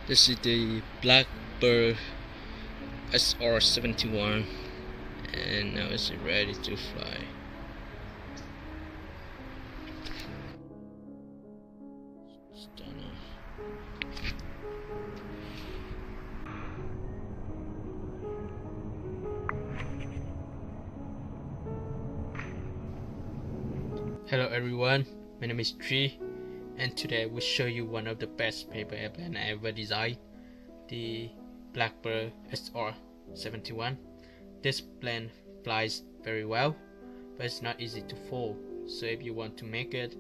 This is the Blackbird SR71, and now it's ready to fly. Hello everyone, my name is Tree, and today I will show you one of the best paper airplane I ever designed, the Blackbird SR71. This plane flies very well, but it's not easy to fold, so if you want to make it,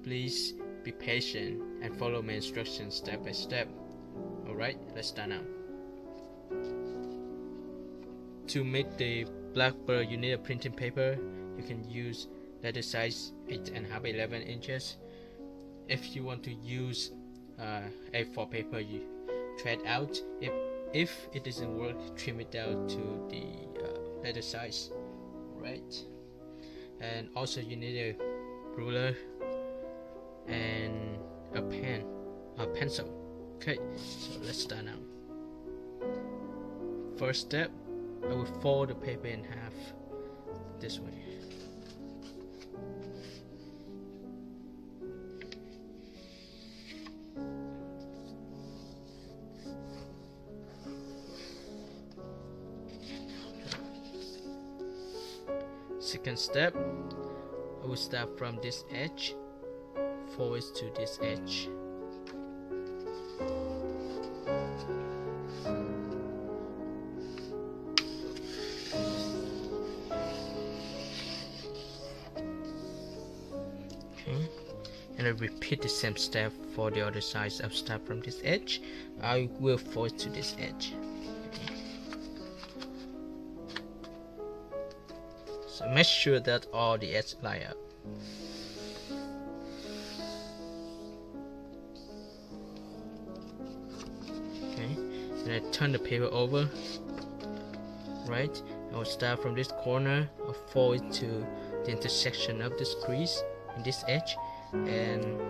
please be patient and follow my instructions step by step. Alright, let's start now. To make the Blackbird, you need a printing paper. You can use letter size 8.5 11 inches. If you want to use A4 paper, you try it out. If it doesn't work, trim it down to the letter size, right? And also you need a ruler and a pencil. Okay, so let's start now. First step, I will fold the paper in half this way. Second step, I will start from this edge, forward to this edge. Okay, and I repeat the same step for the other side. I'll start from this edge, I will forward to this edge. So make sure that all the edges line up. Okay, and I turn the paper over. Right, I will start from this corner, I'll forward to the intersection of this crease and this edge, and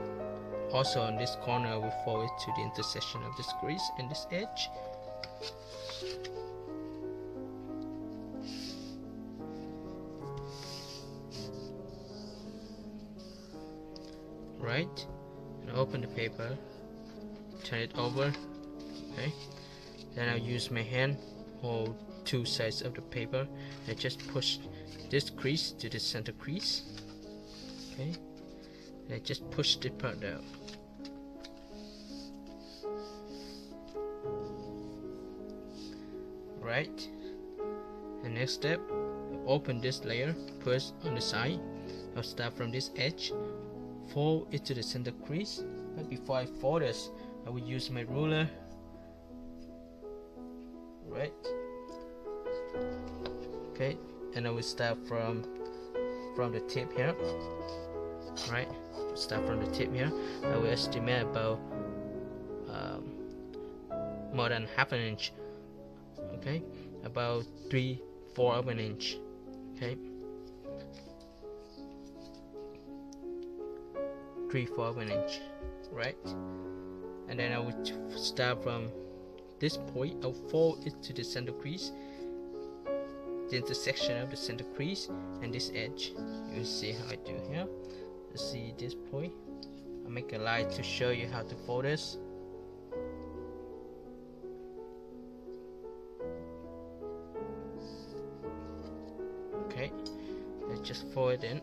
also on this corner I will forward to the intersection of this crease and this edge. Right, and open the paper, turn it over. Okay, then I'll use my hand, hold two sides of the paper, and just push this crease to the center crease. Okay, and I just push the part down. Right, and next step, open this layer, push on the side. I'll start from this edge, fold it to the center crease, but before I fold this, I will use my ruler. Right, okay, and I will start from the tip here. Right, start from the tip here. I will estimate about more than half an inch. Okay, about 3/4 of an inch. Okay, 3/4 of an inch, right? And then I would start from this point. I'll fold it to the center crease, the intersection of the center crease and this edge. You see how I do here. Let's see this point. I'll make a line to show you how to fold this. Okay, let's just fold it in.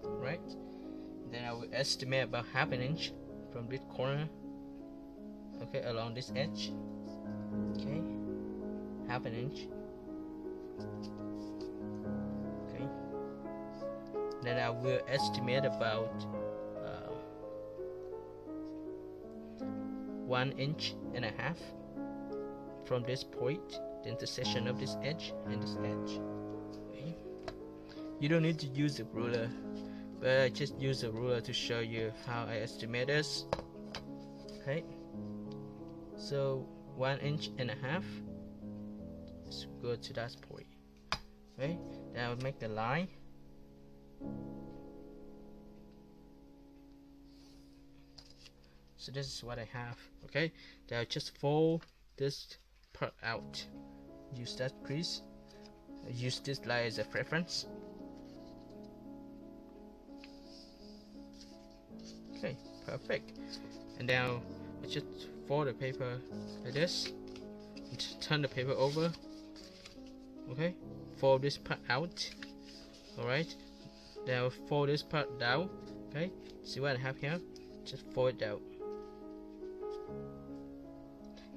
Right, then I will estimate about half an inch from this corner. Okay, along this edge. Okay, half an inch. Okay, then I will estimate about 1.5 inches from this point, the intersection of this edge and this edge. Okay, you don't need to use a ruler, but I just use a ruler to show you how I estimate this. Okay, so 1.5 inches. Let's go to that point. Okay, then I will make the line So this is what I have. Okay, then I'll just fold this part out. Use that crease. Use this line as a reference. Okay, perfect. And now I just fold the paper like this. And turn the paper over. Okay, fold this part out. Alright, now fold this part down. Okay, see what I have here? Just fold it down.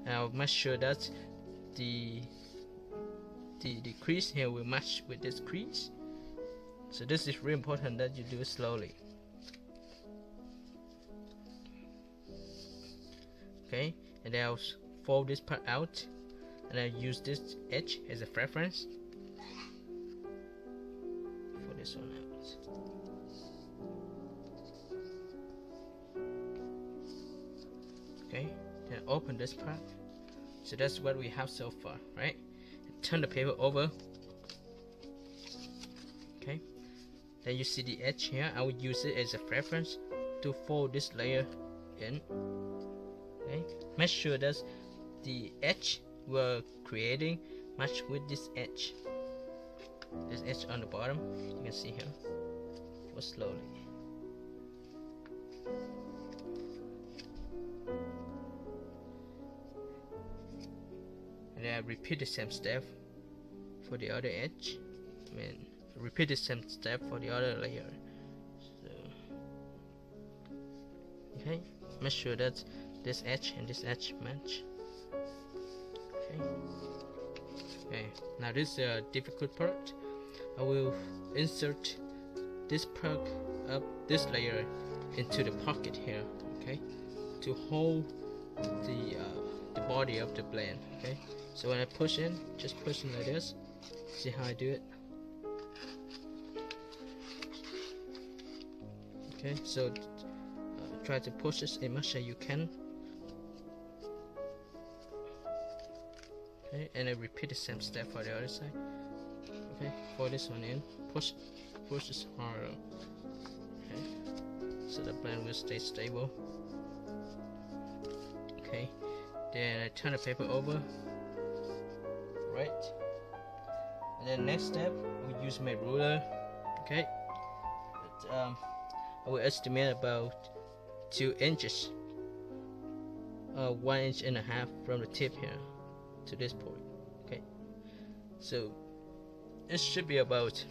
Now make sure that the crease here will match with this crease. So this is really important that you do it slowly. Okay, and then I'll fold this part out, and I use this edge as a reference. For this one out. Okay, then open this part. So that's what we have so far, right? Turn the paper over. Okay, then you see the edge here. I will use it as a reference to fold this layer in. Okay, make sure that the edge we're creating match with this edge on the bottom. You can see here. Go slowly. And then I repeat the same step for the other edge. Repeat the same step for the other layer. So, okay, make sure that this edge and this edge match. Okay, now this is a difficult part. I will insert this part of this layer into the pocket here. Okay, to hold the body of the blend. Okay, so when I push in, just push in like this. See how I do it? Okay, so try to push as much as you can. Okay, and I repeat the same step for the other side. Okay, fold this one in, push this harder. Okay, so the blend will stay stable. Okay, then I turn the paper over. Right, and then next step, we use my ruler. Okay, I will estimate about 2 inches, 1.5 inches from the tip here to this point. Okay, so it should be about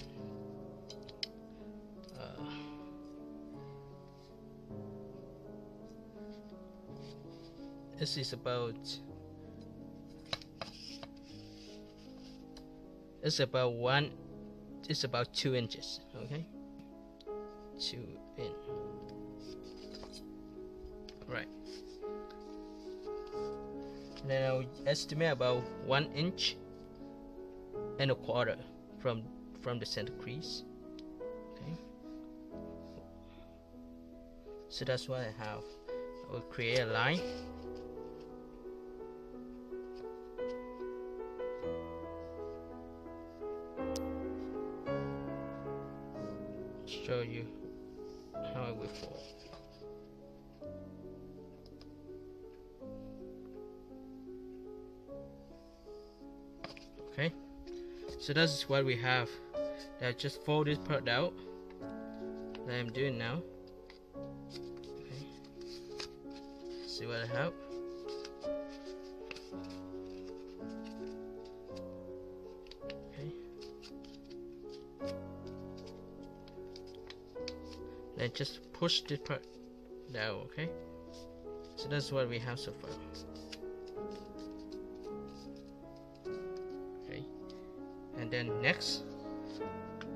this is about it's about 2 inches. Okay, 2 in. Right. Then I'll estimate about 1.25 inches from the center crease. Okay, so that's what I have. I will create a line. Show you how it will fall. Okay, so that's what we have. I just fold this part out that I'm doing now. Okay, see what I have. Okay, then just push this part down. Okay, so that's what we have so far. And then next,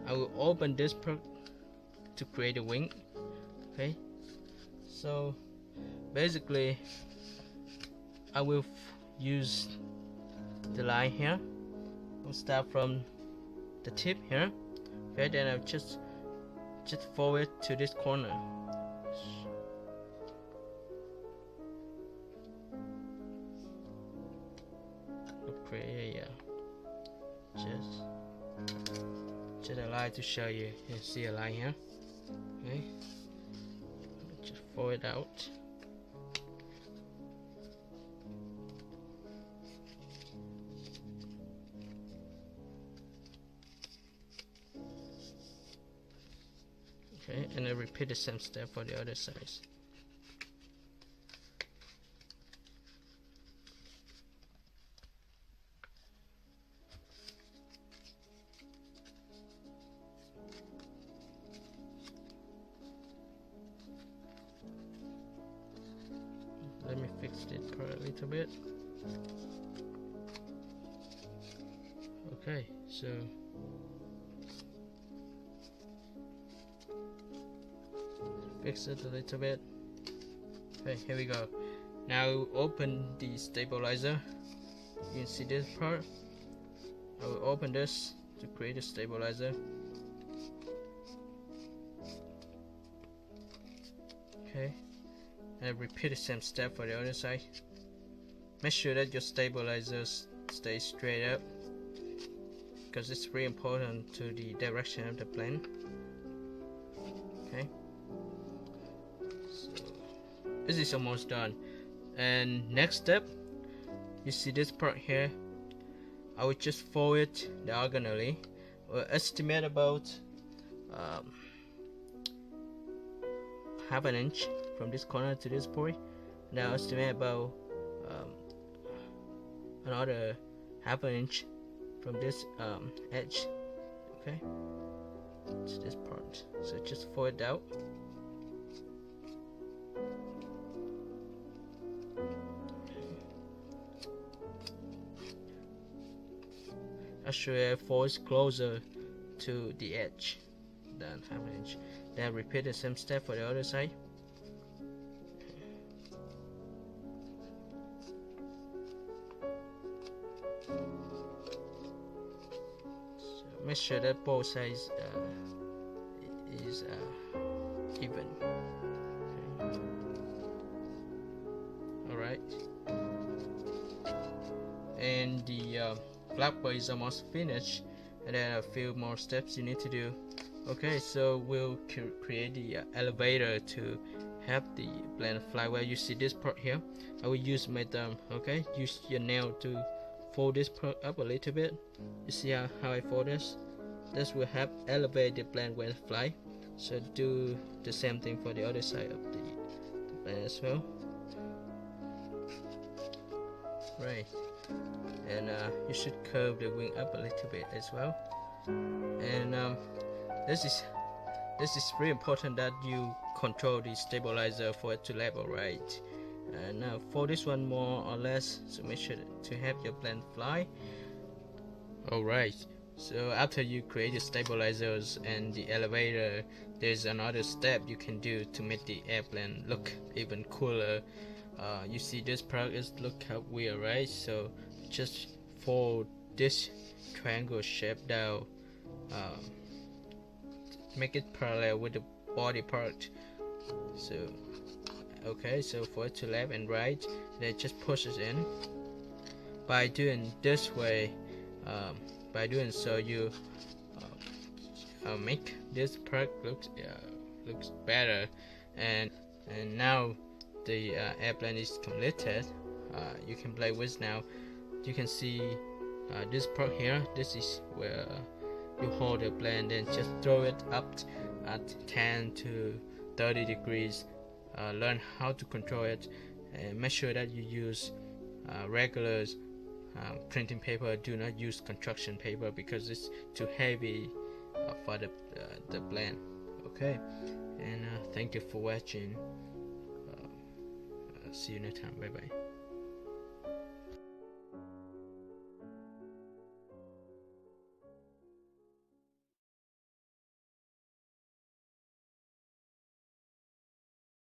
I will open this part to create a wing. Okay, so basically I will use the line here. We'll start from the tip here. Okay, then I'll just forward to this corner. Just a line to show you. You see a line here. Okay, just fold it out. Okay, and then repeat the same step for the other side. Let me fix it part a little bit. Okay, so fix it a little bit. Okay, here we go. Now open the stabilizer. You can see this part. I will open this to create a stabilizer. Okay, and repeat the same step for the other side. Make sure that your stabilizer stays straight up, because it's very important to the direction of the plane. Okay, so this is almost done. And next step, you see this part here, I would just fold it diagonally, or estimate about half an inch from this corner to this point. Now estimate about another half an inch from this edge. Okay, to this part. So just fold it out. Actually, fold closer to the edge than half an inch. Then repeat the same step for the other side. So make sure that both sides is even. Okay. All right, and the blackboard is almost finished, and then a few more steps you need to do. Okay, so we'll create the elevator to help the plane fly well. You see this part here, I will use my thumb. Okay, use your nail to fold this part up a little bit. You see how I fold this? This will help elevate the plane when it fly. So do the same thing for the other side of the plane as well. Right, and you should curve the wing up a little bit as well. And this is very important that you control the stabilizer for it to level right. And now for this one more or less, so make sure to have your plane fly. Alright, so after you create the stabilizers and the elevator, there's another step you can do to make the airplane look even cooler. You see this part is look how weird, right? So just fold this triangle shape down, make it parallel with the body part. So okay, so for it to left and right, then just push it in. By doing this way, by doing so, you make this part looks better. And now the airplane is completed. You can play with now. You can see this part here. This is where you hold the plane, then just throw it up at 10 to 30 degrees. Learn how to control it, and make sure that you use regular printing paper. Do not use construction paper because it's too heavy for the plane. Okay, and thank you for watching. See you next time. Bye bye.